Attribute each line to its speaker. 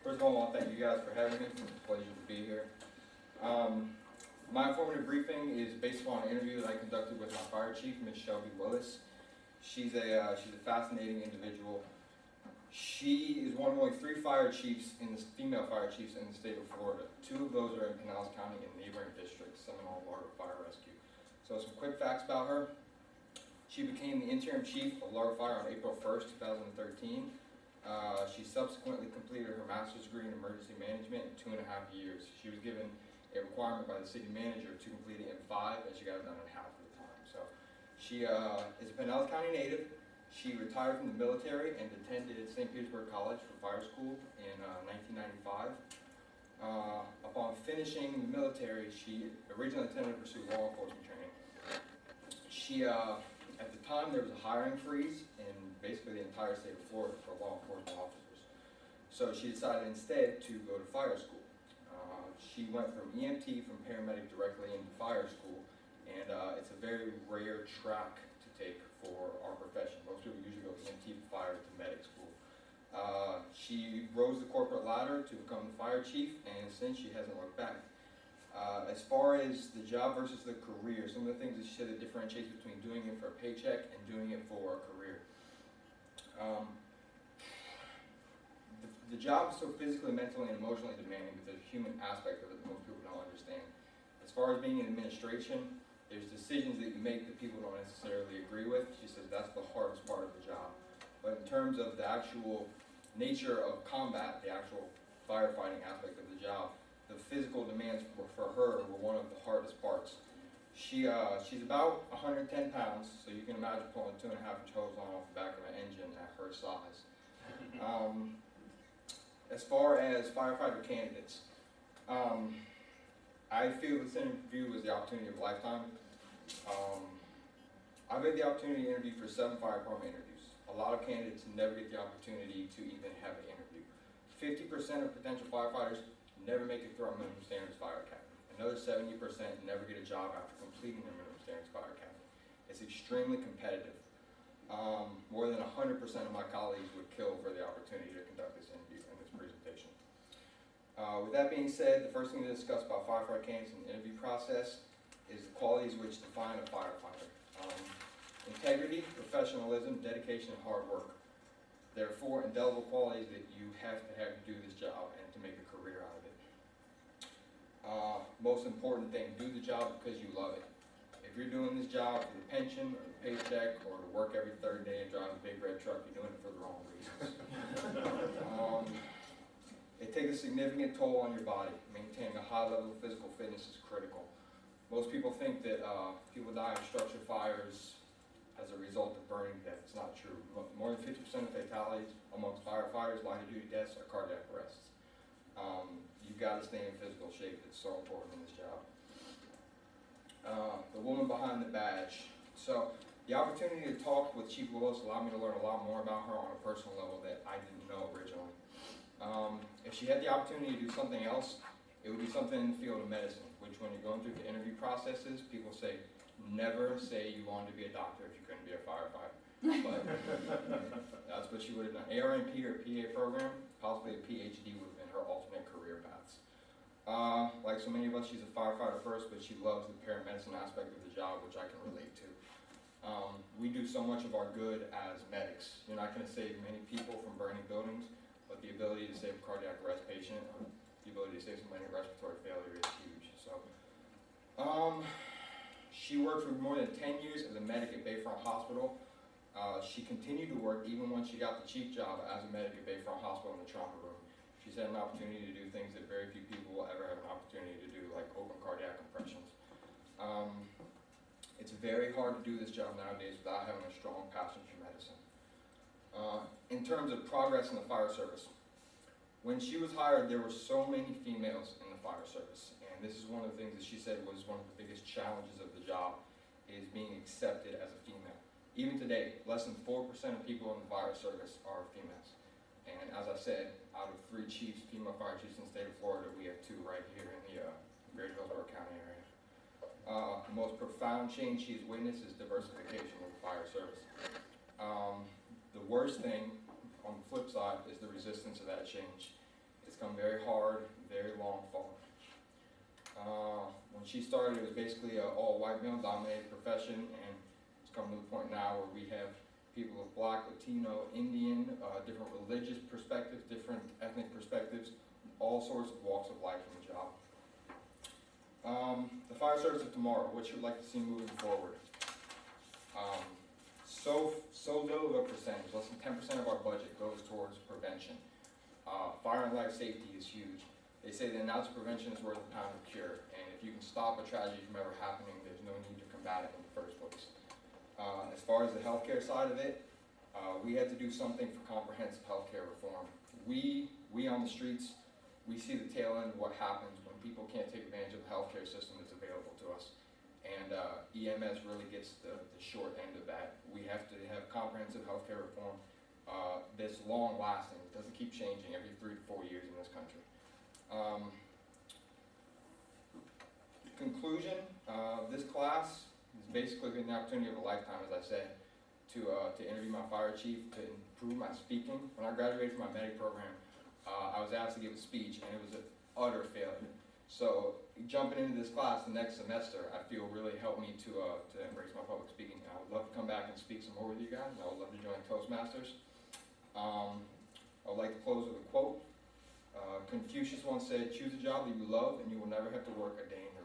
Speaker 1: First of all, I want to thank you guys for having me. It's a pleasure to be here. My informative briefing is based upon an interview that I conducted with my fire chief, Ms. Shelby Willis. She's a fascinating individual. She is one of only 3 fire chiefs, female fire chiefs in the state of Florida. 2 of those are in Pinellas County and neighboring districts, Seminole, Largo Fire Rescue. So some quick facts about her. She became the interim chief of Largo Fire on April 1st, 2013. She subsequently completed her master's degree in emergency management in 2.5 years. She was given a requirement by the city manager to complete it in 5, and she got it done in half of the time. So she is a Pinellas County native. She retired from the military and attended St. Petersburg College for fire school in 1995. Upon finishing the military, she originally intended to pursue law enforcement training. She, at the time, there was a hiring freeze in basically the entire state of Florida for law enforcement officers. So she decided instead to go to fire school. She went from EMT, from paramedic, directly into fire school, and it's a very rare track to take for our profession. Most people usually go EMT, fire, to medic school. She rose the corporate ladder to become the fire chief, and since she hasn't looked back. As far as the job versus the career, some of the things that she said that differentiates between doing it for a paycheck and doing it for a career. The job is so physically, mentally, and emotionally demanding that there's a human aspect of it that most people don't understand. As far as being in administration, there's decisions that you make that people don't necessarily agree with. She says that's the hardest part of the job. But in terms of the actual nature of combat, the actual firefighting aspect of the job, the physical demands for her were one of the hardest parts. She's about 110 pounds, so you can imagine pulling 2.5-inch hose on off the back of an engine at her size. As far as firefighter candidates, I feel this interview was the opportunity of a lifetime. I've had the opportunity to interview for 7 fire department interviews. A lot of candidates never get the opportunity to even have an interview. 50% of potential firefighters never make it through our minimum standards fire academy. Another 70% never get a job after completing their minimum standards fire academy. It's extremely competitive. More than 100% of my colleagues would kill for the opportunity to conduct this interview and this presentation. With that being said, the first thing to discuss about firefighter candidates in the interview process is the qualities which define a firefighter. Integrity, professionalism, dedication, and hard work. There are 4 indelible qualities that you have to do this job and to make a career out of it. Most important thing, do the job because you love it. If you're doing this job for the pension or the paycheck or to work every 3rd day and drive a big red truck, you're doing it for the wrong reasons. It takes a significant toll on your body. Maintaining a high level of physical fitness is critical. Most people think that people die in structure fires as a result of burning to death. It's not true. More than 50% of fatalities amongst firefighters, line of duty deaths, are cardiac arrests. You've got to stay in physical shape. It's so important in this job. The woman behind the badge. So the opportunity to talk with Chief Willis allowed me to learn a lot more about her on a personal level that I didn't know originally. If she had the opportunity to do something else, it would be something in the field of medicine, which when you're going through the interview processes, people say, never say you wanted to be a doctor if you couldn't be a firefighter. But that's what she would have done. ARNP or PA program, possibly a PhD would have been her alternate career paths. Like so many of us, she's a firefighter first, but she loves the paramedicine aspect of the job, which I can relate to. We do so much of our good as medics. You're not going to save many people from burning buildings, but the ability to save a cardiac arrest patient, or the ability to save somebody in respiratory failure is huge. So, she worked for more than 10 years as a medic at Bayfront Hospital. She continued to work even when she got the chief job as a medic at Bayfront Hospital in the trauma room. She's had an opportunity to do things that very few people will ever have an opportunity to do, like open cardiac compressions. It's very hard to do this job nowadays without having a strong passion for medicine. In terms of progress in the fire service, when she was hired, there were so many females in the fire service, and this is one of the things that she said was one of the biggest challenges of the job, is being accepted as a female. Even today, less than 4% of people in the fire service are females. And as I said, out of 3 chiefs, female fire chiefs in the state of Florida, we have 2 right here in the Greater Hillsborough County area. The most profound change she's witnessed is diversification of the fire service. The worst thing, on the flip side, is the resistance of that change. It's come very hard, very long fought. When she started, it was basically an all-white male-dominated profession, and it's come to the point now where we have people of Black, Latino, Indian, different religious perspectives, different ethnic perspectives, all sorts of walks of life in the job. The fire service of tomorrow, what you'd like to see moving forward. So little of a percentage, less than 10% of our budget goes towards prevention. Fire and life safety is huge. They say that an ounce of prevention is worth a pound of cure, and if you can stop a tragedy from ever happening, there's no need to combat it in the first place. As far as the healthcare side of it, we had to do something for comprehensive healthcare reform. We on the streets, we see the tail end of what happens when people can't take advantage of the healthcare system that's available to us. And EMS really gets the short end of that. We have to have comprehensive healthcare reform that's long lasting. It doesn't keep changing every 3 to 4 years in this country. Conclusion, this class is basically an opportunity of a lifetime, as I said, to interview my fire chief, to improve my speaking. When I graduated from my medic program, I was asked to give a speech, and it was an utter failure. So jumping into this class the next semester, I feel really helped me to embrace my public speaking. I would love to come back and speak some more with you guys, and I would love to join Toastmasters. I would like to close with a quote. Confucius once said, "Choose a job that you love, and you will never have to work a day in